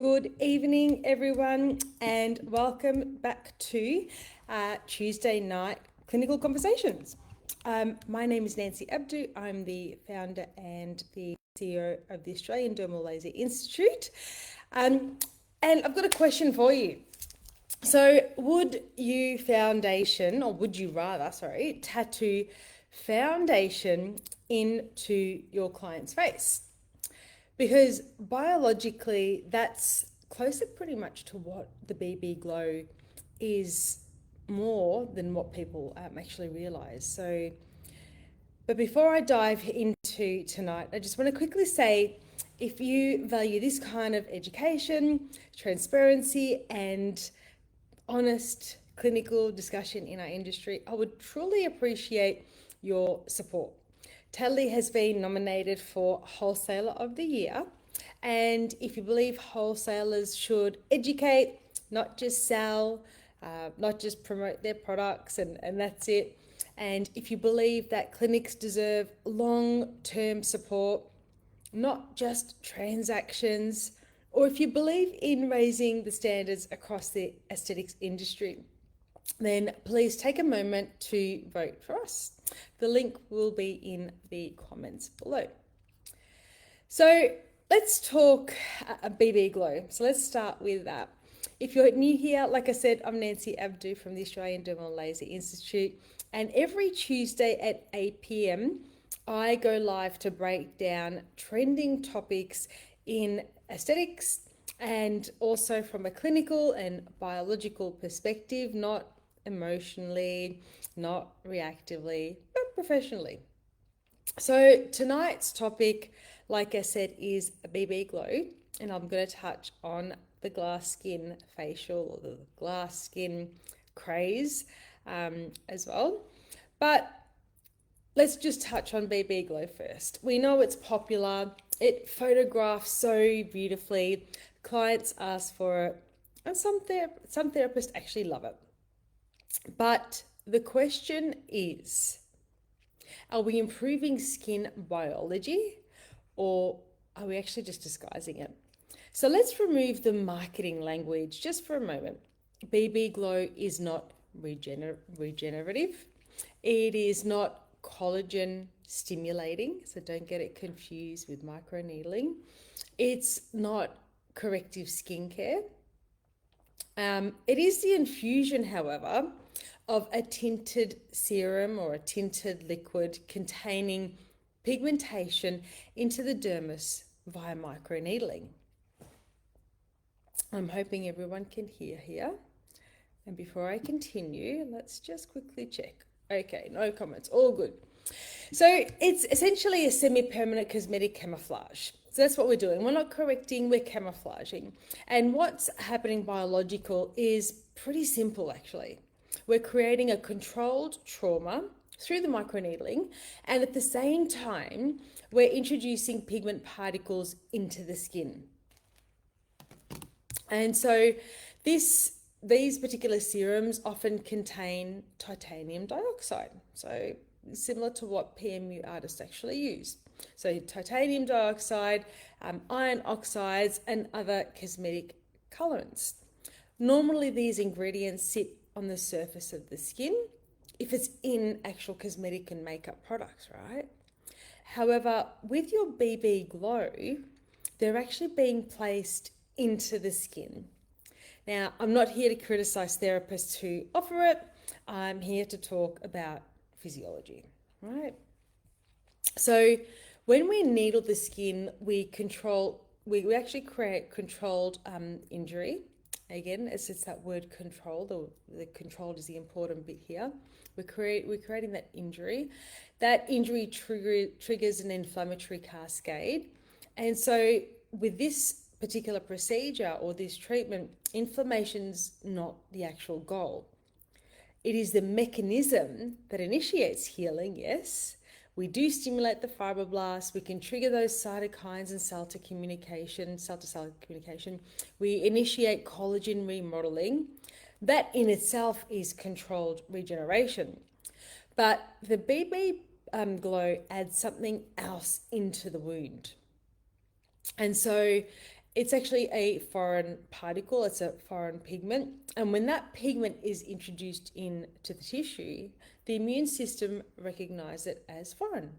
Good evening, everyone, and welcome back to Tuesday night clinical conversations. My name is Nancy Abdu. I'm the founder and the CEO of the Australian Dermal Laser Institute. And I've got a question for you. So, would you tattoo foundation into your client's face? Because biologically, that's closer pretty much to what the BB glow is more than what people actually realize. But before I dive into tonight, I just want to quickly say if you value this kind of education, transparency, and honest clinical discussion in our industry, I would truly appreciate your support. Tedley has been nominated for Wholesaler of the Year. And if you believe wholesalers should educate, not just sell, not just promote their products, and that's it. And if you believe that clinics deserve long-term support, not just transactions, or if you believe in raising the standards across the aesthetics industry, then please take a moment to vote for us. The link will be in the comments below. So let's talk BB Glow. So let's start with that. If you're new here, like I said, I'm Nancy Abdu from the Australian Dermal Laser Institute. And every Tuesday at 8 p.m, I go live to break down trending topics in aesthetics and also from a clinical and biological perspective, not emotionally, not reactively, but professionally. So tonight's topic, like I said, is a BB glow, and I'm going to touch on the glass skin facial or the glass skin craze as well. But let's just touch on BB glow first. We know it's popular. It photographs so beautifully. Clients ask for it, and some therapists actually love it. But the question is, are we improving skin biology, or are we actually just disguising it? So let's remove the marketing language just for a moment. BB glow is not regenerative. It is not collagen stimulating, so don't get it confused with microneedling. It's not corrective skincare. It is the infusion, however, of a tinted serum or a tinted liquid containing pigmentation into the dermis via microneedling. I'm hoping everyone can hear here. And before I continue, let's just quickly check. Okay, no comments, all good. So it's essentially a semi-permanent cosmetic camouflage. So that's what we're doing. We're not correcting, we're camouflaging. And what's happening biological is pretty simple, actually. We're creating a controlled trauma through the microneedling, and at the same time, we're introducing pigment particles into the skin. And so these particular serums often contain titanium dioxide. So similar to what PMU artists actually use. So titanium dioxide, iron oxides, and other cosmetic colorants. Normally these ingredients sit on the surface of the skin if it's in actual cosmetic and makeup products, right? However, with your BB glow, they're actually being placed into the skin. Now, I'm not here to criticize therapists who offer it. I'm here to talk about physiology, right? So when we needle the skin, we actually create controlled injury. Again, it's that word control. The controlled is the important bit here. We're creating that injury. That injury triggers an inflammatory cascade. And so with this particular procedure or this treatment, inflammation's not the actual goal. It is the mechanism that initiates healing, yes. We do stimulate the fibroblasts. We can trigger those cytokines and cell-to-cell communication. We initiate collagen remodeling. That in itself is controlled regeneration. But the BB glow adds something else into the wound. And so It's actually a foreign particle, it's a foreign pigment. And when that pigment is introduced into the tissue, the immune system recognizes it as foreign.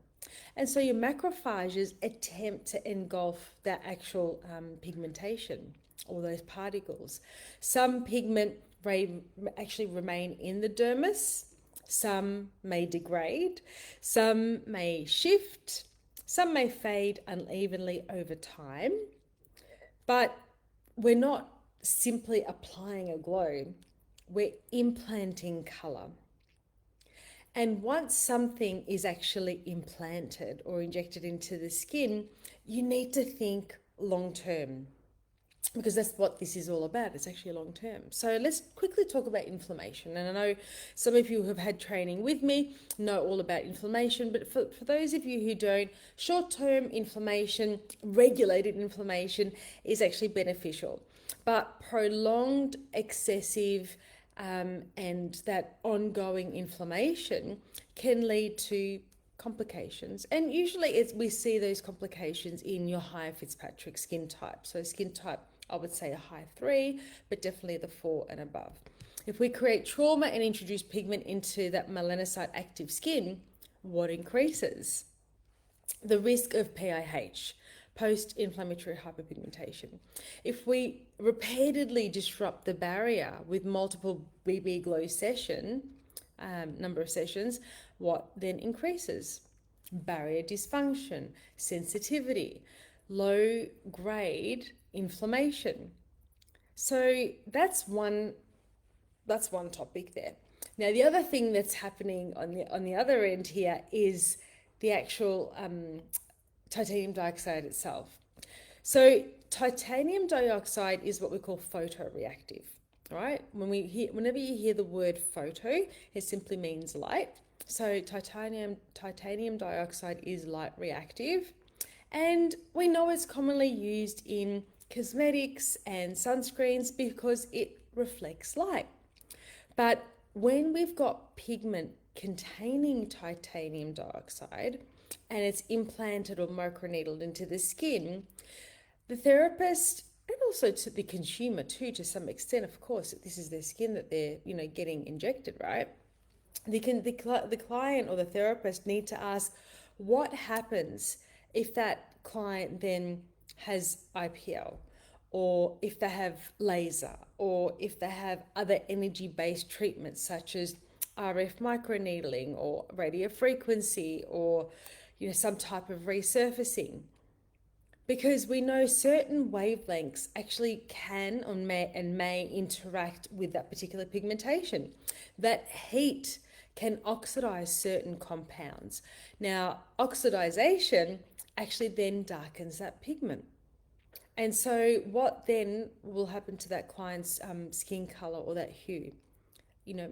And so your macrophages attempt to engulf that actual pigmentation, all those particles. Some pigment actually remain in the dermis, some may degrade, some may shift, some may fade unevenly over time. But we're not simply applying a glow, we're implanting colour. And once something is actually implanted or injected into the skin, you need to think long term, because that's what this is all about. It's actually long term. So let's quickly talk about inflammation. And I know some of you who have had training with me know all about inflammation, but for those of you who don't, short-term inflammation, regulated inflammation is actually beneficial. But prolonged, excessive, and that ongoing inflammation can lead to complications. And usually we see those complications in your high Fitzpatrick skin type. So skin type, I would say a high 3, but definitely the 4 and above. If we create trauma and introduce pigment into that melanocyte active skin, what increases? The risk of PIH, post-inflammatory hyperpigmentation. If we repeatedly disrupt the barrier with multiple BB glow number of sessions, what then increases? Barrier dysfunction, sensitivity, low grade inflammation. So that's one topic there. Now the other thing that's happening on the other end here is the actual titanium dioxide itself. So titanium dioxide is what we call photoreactive, right? Whenever you hear the word photo, it simply means light. So titanium dioxide is light reactive, and we know it's commonly used in cosmetics and sunscreens because it reflects light. But when we've got pigment containing titanium dioxide and it's implanted or microneedled into the skin, the therapist, and also to the consumer too, to some extent, of course, this is their skin that they're getting injected, right? The client or the therapist need to ask, what happens if that client then has IPL, or if they have laser, or if they have other energy-based treatments such as RF microneedling or radiofrequency, or some type of resurfacing. Because we know certain wavelengths actually can and may interact with that particular pigmentation. That heat can oxidize certain compounds. Now, oxidization actually then darkens that pigment. And so what then will happen to that client's skin color or that hue?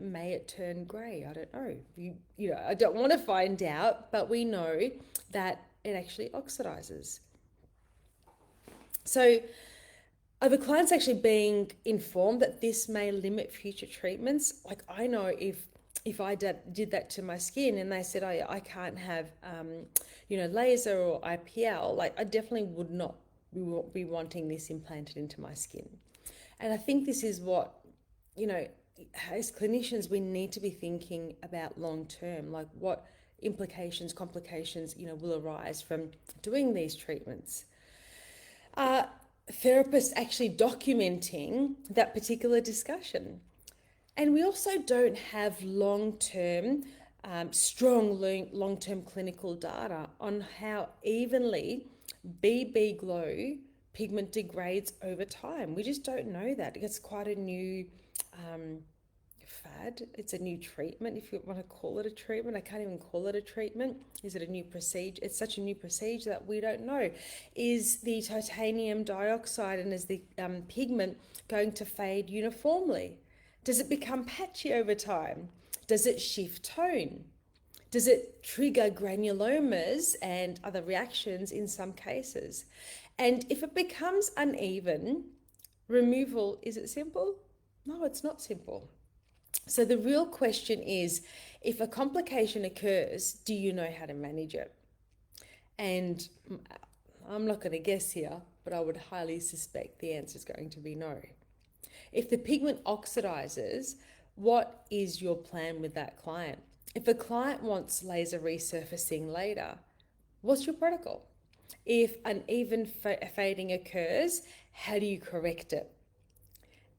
May it turn gray? I don't know. I don't want to find out, but we know that it actually oxidizes. So are the clients actually being informed that this may limit future treatments? Like, I know if I did that to my skin and they said, oh, I can't have, laser or IPL, like I definitely would not be wanting this implanted into my skin. And I think this is what, as clinicians, we need to be thinking about long term, like what implications, complications, will arise from doing these treatments. Therapists actually documenting that particular discussion. And we also don't have long-term, strong long-term clinical data on how evenly BB glow pigment degrades over time. We just don't know that. It's quite a new fad. It's a new treatment, if you want to call it a treatment. I can't even call it a treatment. Is it a new procedure? It's such a new procedure that we don't know. Is the titanium dioxide and is the pigment going to fade uniformly? Does it become patchy over time? Does it shift tone? Does it trigger granulomas and other reactions in some cases? And if it becomes uneven, removal, is it simple? No, it's not simple. So the real question is, if a complication occurs, do you know how to manage it? And I'm not going to guess here, but I would highly suspect the answer is going to be no. If the pigment oxidizes, what is your plan with that client? If a client wants laser resurfacing later, what's your protocol? If an even fading occurs, how do you correct it?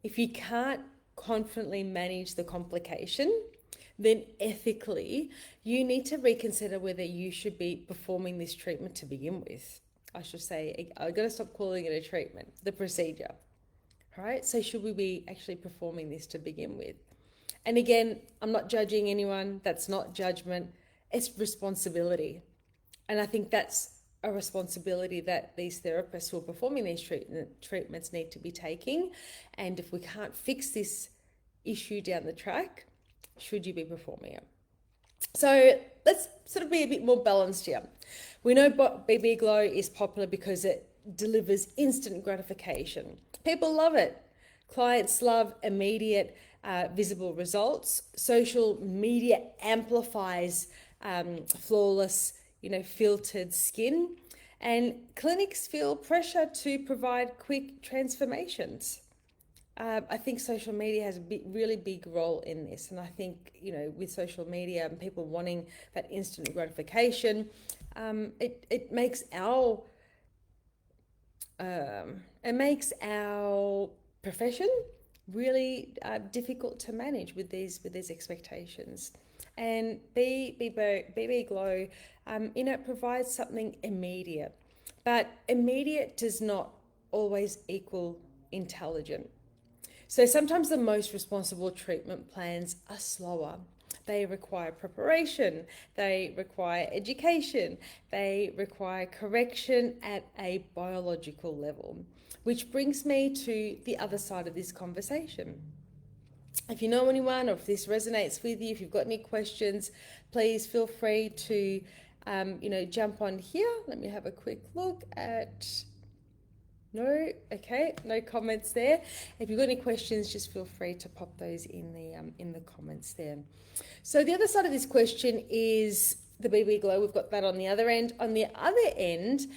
If you can't confidently manage the complication, then ethically, you need to reconsider whether you should be performing this treatment to begin with. I should say, I've got to stop calling it a treatment, the procedure. All right, so should we be actually performing this to begin with? And again, I'm not judging anyone, that's not judgment, it's responsibility. And I think that's a responsibility that these therapists who are performing these treatments need to be taking. And if we can't fix this issue down the track, should you be performing it? So let's sort of be a bit more balanced here. We know BB Glow is popular because it delivers instant gratification. People love it. Clients love immediate, visible results. Social media amplifies flawless, filtered skin. And clinics feel pressure to provide quick transformations. I think social media has a really big role in this. And I think, with social media and people wanting that instant gratification, it makes our profession really difficult to manage with these expectations. And BB Glow, provides something immediate, but immediate does not always equal intelligent. So sometimes the most responsible treatment plans are slower. They require preparation, they require education, they require correction at a biological level, which brings me to the other side of this conversation. If you know anyone or if this resonates with you, if you've got any questions, please feel free to, jump on here. Let me have a quick look at... No, okay, no comments there. If you've got any questions, just feel free to pop those in the comments there. So the other side of this question is the BB Glow. We've got that on the other end. On the other end,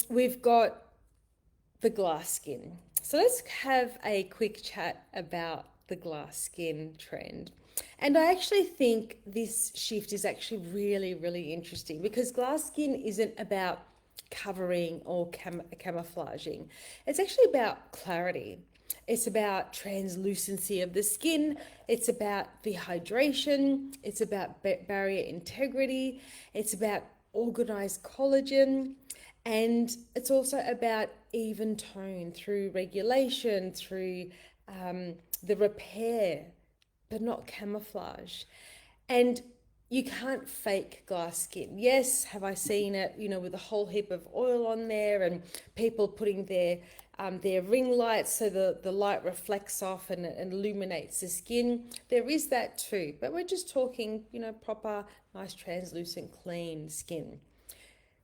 we've got the glass skin. So let's have a quick chat about the glass skin trend. And I actually think this shift is actually really, really interesting because glass skin isn't about covering or camouflaging. It's actually about clarity. It's about translucency of the skin. It's about dehydration. It's about barrier integrity. It's about organized collagen. And it's also about even tone through regulation, through the repair, but not camouflage. And you can't fake glass skin. Yes, have I seen it, with a whole heap of oil on there and people putting their ring lights so the light reflects off and illuminates the skin. There is that too, but we're just talking, proper, nice, translucent, clean skin.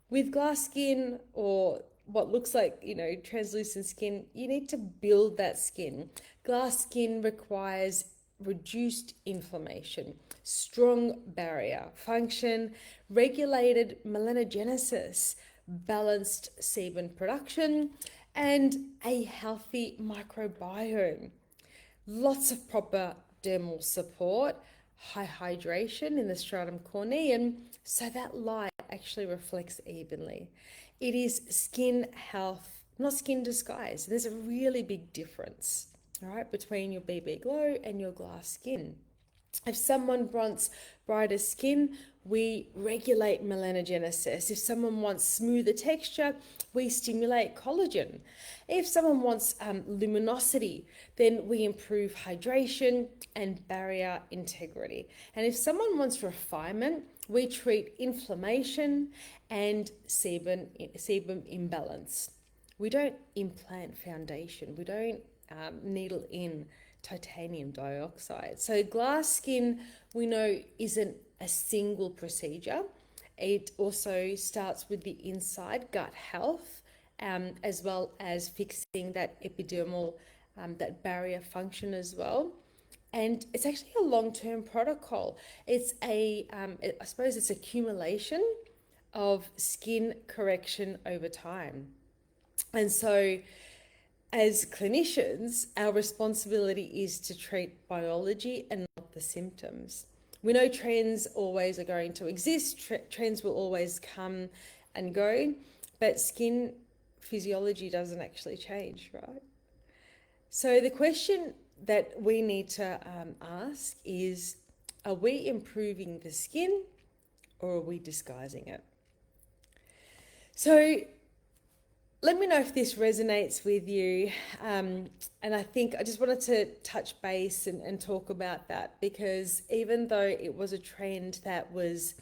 With glass skin or what looks like, translucent skin, you need to build that skin. Glass skin requires reduced inflammation, strong barrier function, regulated melanogenesis, balanced sebum production, and a healthy microbiome. Lots of proper dermal support, high hydration in the stratum corneum so that light actually reflects evenly. It is skin health, not skin disguise. There's a really big difference, all right, between your BB Glow and your glass skin. If someone wants brighter skin, we regulate melanogenesis. If someone wants smoother texture, we stimulate collagen. If someone wants luminosity, then we improve hydration and barrier integrity. And if someone wants refinement, we treat inflammation and sebum imbalance. We don't implant foundation. We don't needle in titanium dioxide. So glass skin, we know, isn't a single procedure. It also starts with the inside gut health, as well as fixing that epidermal, that barrier function as well. And it's actually a long-term protocol. It's I suppose it's accumulation of skin correction over time. And so, as clinicians, our responsibility is to treat biology and not the symptoms. We know trends always are going to exist, trends will always come and go, but skin physiology doesn't actually change, right? So, the question that we need to ask is, are we improving the skin or are we disguising it? So, let me know if this resonates with you. And I think I just wanted to touch base and talk about that, because even though it was a trend that was,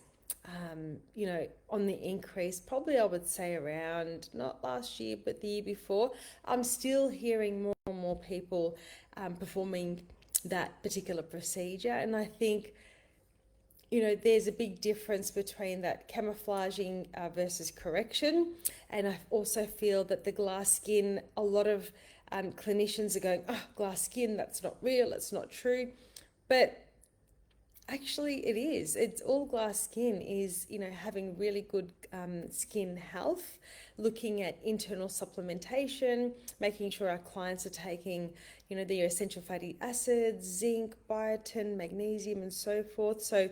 on the increase, probably I would say around not last year, but the year before, I'm still hearing more and more people performing that particular procedure. And I think there's a big difference between that camouflaging versus correction. And I also feel that the glass skin, a lot of clinicians are going, oh, glass skin, that's not real, it's not true. But actually, it is. It's all glass skin is, having really good skin health, looking at internal supplementation, making sure our clients are taking, their essential fatty acids, zinc, biotin, magnesium, and so forth. So,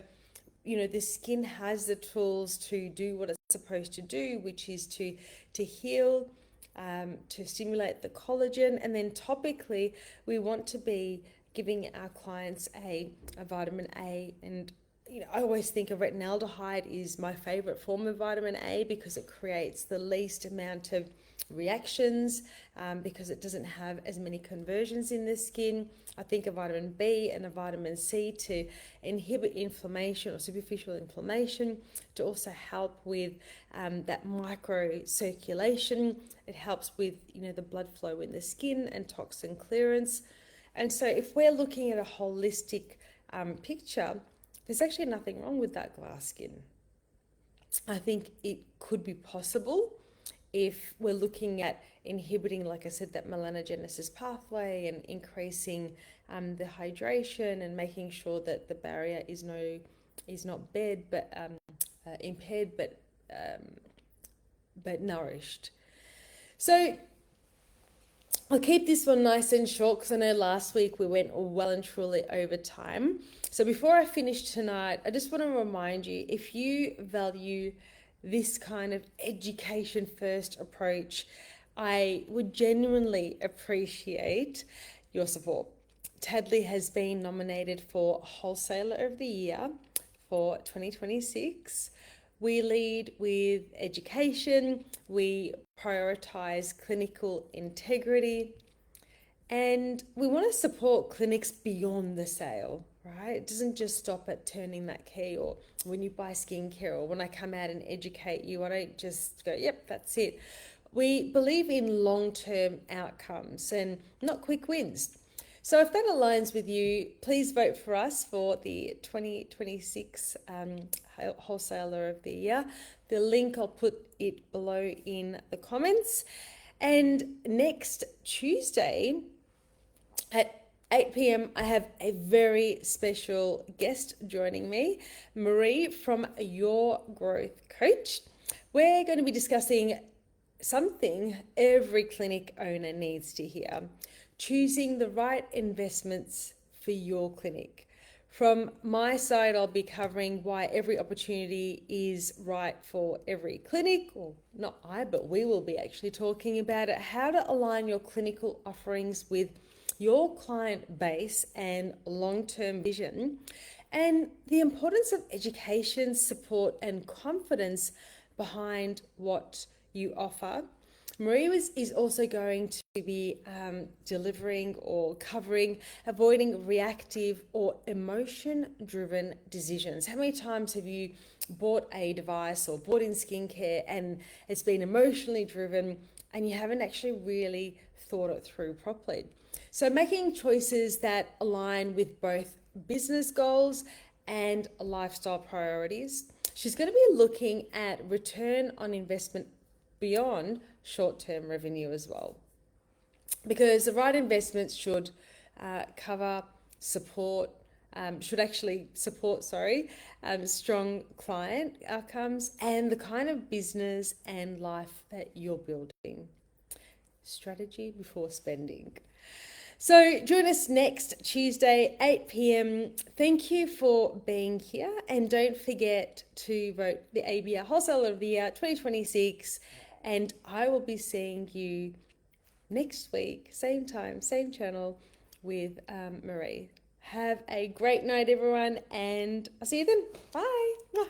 the skin has the tools to do what it's supposed to do, which is to heal, to stimulate the collagen, and then topically, we want to be giving our clients a vitamin A. And I always think a retinaldehyde is my favorite form of vitamin A because it creates the least amount of reactions, because it doesn't have as many conversions in the skin. I think a vitamin B and a vitamin C to inhibit inflammation or superficial inflammation, to also help with that micro circulation. It helps with the blood flow in the skin and toxin clearance. And so if we're looking at a holistic picture, there's actually nothing wrong with that glass skin. I think it could be possible if we're looking at inhibiting, like I said, that melanogenesis pathway and increasing the hydration and making sure that the barrier is not impaired, but nourished. So I'll keep this one nice and short because I know last week we went well and truly over time. So before I finish tonight, I just want to remind you, if you value this kind of education first approach, I would genuinely appreciate your support. Tadley has been nominated for Wholesaler of the Year for 2026. We lead with education, we prioritize clinical integrity, and we want to support clinics beyond the sale, right? It doesn't just stop at turning that key, or when you buy skincare, or when I come out and educate you, I don't just go, yep, that's it. We believe in long-term outcomes and not quick wins. So if that aligns with you, please vote for us for the 2026 Wholesaler of the Year. The link, I'll put it below in the comments. And next Tuesday at 8 p.m, I have a very special guest joining me, Marie from Your Growth Coach. We're going to be discussing something every clinic owner needs to hear: choosing the right investments for your clinic. From my side, I'll be covering why every opportunity is right for every clinic, or not I, but we will be actually talking about it, how to align your clinical offerings with your client base and long-term vision, and the importance of education, support, and confidence behind what you offer. Marie is also going to be delivering or covering avoiding reactive or emotion-driven decisions. How many times have you bought a device or bought in skincare and it's been emotionally driven and you haven't actually really thought it through properly? So making choices that align with both business goals and lifestyle priorities. She's going to be looking at return on investment beyond short-term revenue as well, because the right investments should support strong client outcomes and the kind of business and life that you're building. strategy before spending. So join us next Tuesday, 8 p.m. Thank you for being here. And don't forget to vote the ABR Wholesaler of the Year 2026. And I will be seeing you next week, same time, same channel with Marie. Have a great night, everyone. And I'll see you then. Bye.